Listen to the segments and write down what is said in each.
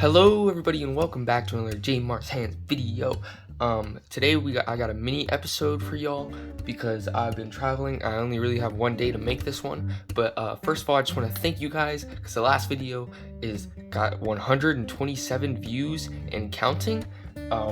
Hello everybody and welcome back to another J Mars Hands video. Today I got a mini episode for y'all because I've been traveling. I only really have one day to make this one, but first of all I just want to thank you guys because the last video got 127 views and counting,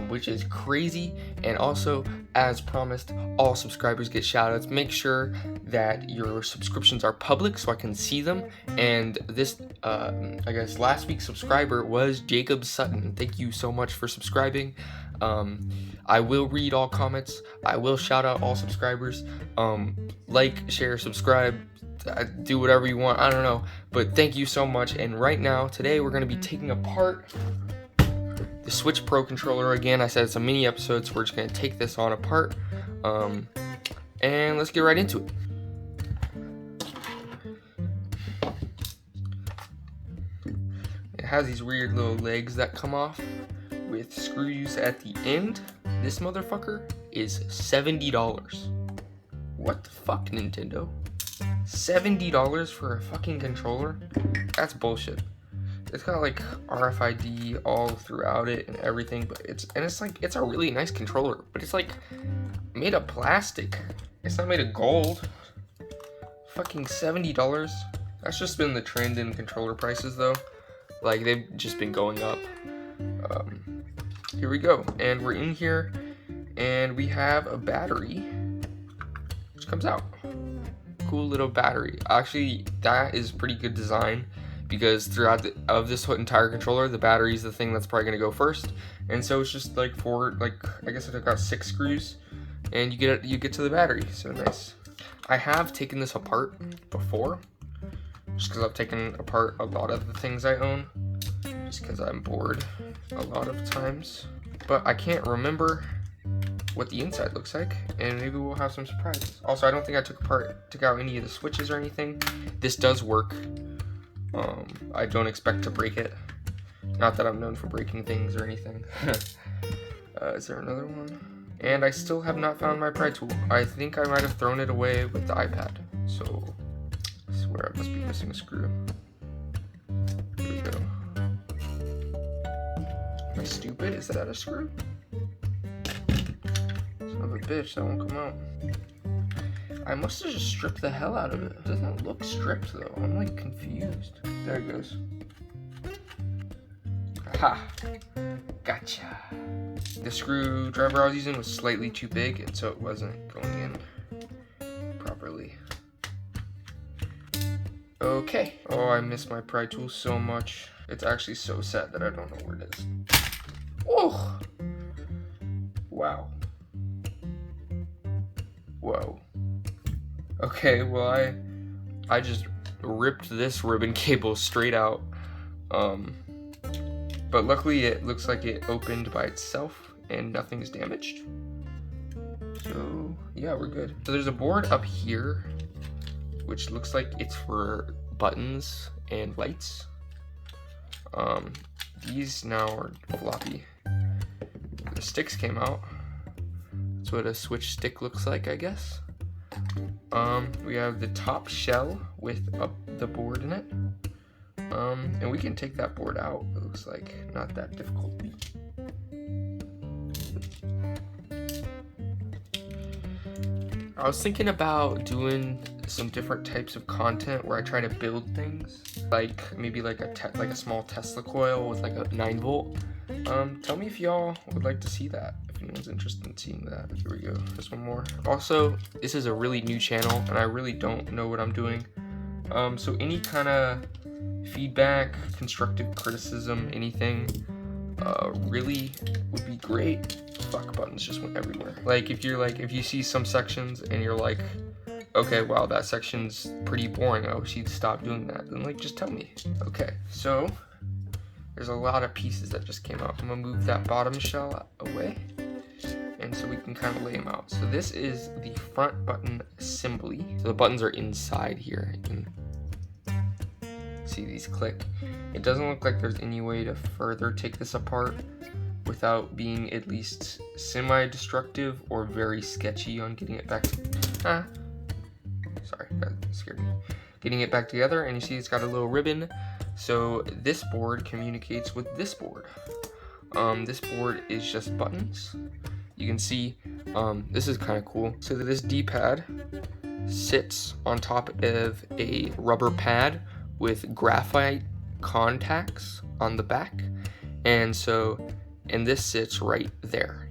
which is crazy. And also, as promised, all subscribers get shoutouts. Make sure that your subscriptions are public so I can see them. And this I guess last week's subscriber was Jacob Sutton. Thank you so much for subscribing. I will read all comments. I will shout out all subscribers. Like, share, subscribe, do whatever you want. I don't know, but thank you so much. And right now, today we're going to be taking apart the Switch Pro controller again. I said it's a mini episode, so we're just going to take this on apart. And let's get right into it. It has these weird little legs that come off with screws at the end. This motherfucker is $70. What the fuck, Nintendo? $70 for a fucking controller? That's bullshit. It's got like RFID all throughout it and everything, but it's a really nice controller, but it's like made of plastic. It's not made of gold. Fucking $70. That's just been the trend in controller prices though. Like, they've just been going up. Here we go, and we're in here, and we have a battery, which comes out. Cool little battery. Actually, that is pretty good design, because throughout this entire controller, the battery is the thing that's probably gonna go first, and so it's just like I guess I've got 6 screws, and you get to the battery. So nice. I have taken this apart before, just because I've taken apart a lot of the things I own, just because I'm bored a lot of times. But I can't remember what the inside looks like, and maybe we'll have some surprises. Also, I don't think I took out any of the switches or anything. This does work. I don't expect to break it. Not that I'm known for breaking things or anything. Is there another one? And I still have not found my pry tool. I think I might have thrown it away with the iPad. So I swear I must be missing a screw. Here we go. Am I stupid? Is that a screw? Son of a bitch, that won't come out. I must have just stripped the hell out of it. It doesn't look stripped though. I'm like confused. There it goes. Ha! Gotcha. The screwdriver I was using was slightly too big, and so it wasn't going in properly. Okay. Oh, I miss my pry tool so much. It's actually so sad that I don't know where it is. Oh! Wow. Whoa. Okay, well I just ripped this ribbon cable straight out. But luckily it looks like it opened by itself and nothing is damaged. So yeah, we're good. So there's a board up here, which looks like it's for buttons and lights. These now are floppy. The sticks came out. That's what a Switch stick looks like, I guess. We have the top shell with the board in it. And we can take that board out. It looks like not that difficult. I was thinking about doing some different types of content where I try to build things, like maybe like a small Tesla coil with like a 9-volt. Tell me if y'all would like to see that, if anyone's interested in seeing that. Here we go, there's one more. Also, this is a really new channel and I really don't know what I'm doing. So any kind of feedback, constructive criticism, anything, really would be great. Fuck, buttons just went everywhere. Like if you see some sections and you're like, okay, wow, that section's pretty boring, I wish you'd stop doing that, then like just tell me. Okay, so there's a lot of pieces that just came out. I'm gonna move that bottom shell away, and so we can kind of lay them out. So this is the front button assembly. So the buttons are inside here. You can see these click. It doesn't look like there's any way to further take this apart without being at least semi-destructive or very sketchy on getting it back to... Sorry, that scared me. Getting it back together, and you see it's got a little ribbon So this board communicates with this board. This board is just buttons. You can see, this is kind of cool. So this D-pad sits on top of a rubber pad with graphite contacts on the back, and this sits right there.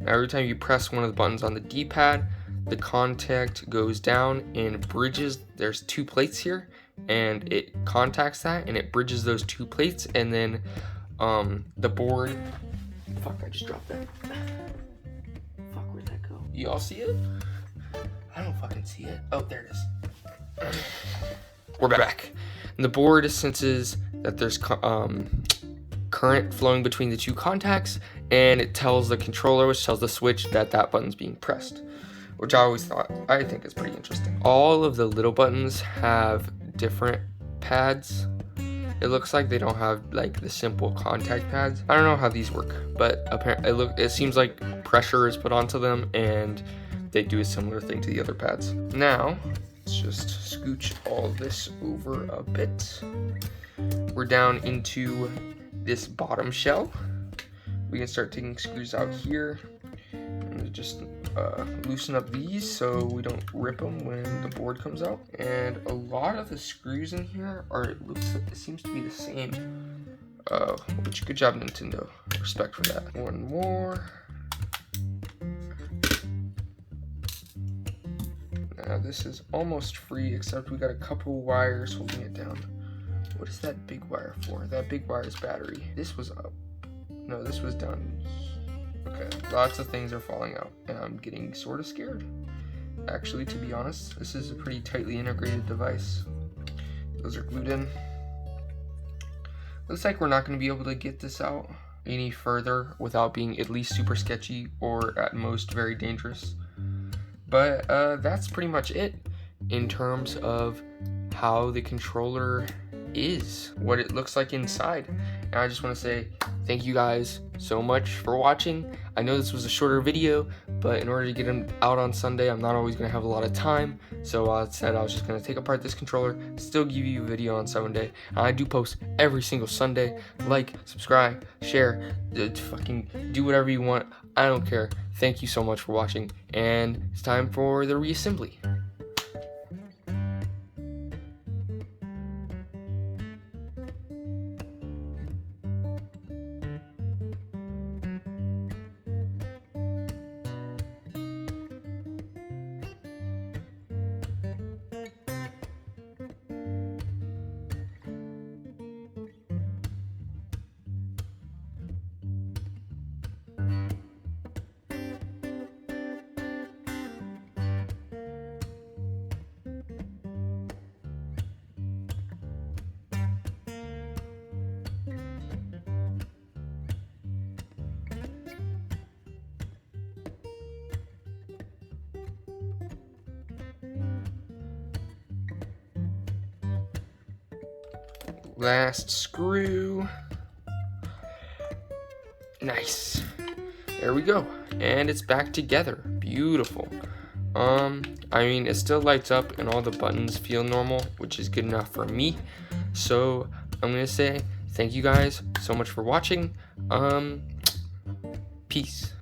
Now every time you press one of the buttons on the D-pad, the contact goes down and bridges. There's two plates here, and it contacts that and it bridges those two plates, and then the board, fuck, I just dropped that. Fuck, where'd that go? You all see it? I don't fucking see it. Oh, there it is. We're back. And the board senses that there's current flowing between the two contacts, and it tells the controller, which tells the switch, that button's being pressed, which I think is pretty interesting. All of the little buttons have different pads. It looks like they don't have like the simple contact pads. I don't know how these work, but apparently it seems like pressure is put onto them and they do a similar thing to the other pads. Now, let's just scooch all this over a bit. We're down into this bottom shell. We can start taking screws out here. And just loosen up these so we don't rip them when the board comes out. And a lot of the screws in here it seems to be the same. Which, good job, Nintendo. Respect for that. One more. Now this is almost free, except we got a couple wires holding it down. What is that big wire for? That big wire is battery. This was up. No, this was down. Okay, lots of things are falling out, and I'm getting sort of scared. Actually, to be honest, this is a pretty tightly integrated device. Those are glued in. Looks like we're not going to be able to get this out any further without being at least super sketchy or at most very dangerous. But that's pretty much it in terms of how the controller is, what it looks like inside. And I just want to say thank you guys so much for watching. I know this was a shorter video, but in order to get them out on Sunday, I'm not always going to have a lot of time. So I said I was just going to take apart this controller, still give you a video on Sunday. And I do post every single Sunday. Like, subscribe, share, fucking do whatever you want. I don't care. Thank you so much for watching, and it's time for the reassembly. Last screw. Nice. There we go. And it's back together. Beautiful. I mean, it still lights up and all the buttons feel normal, which is good enough for me. So I'm gonna say thank you guys so much for watching. Peace.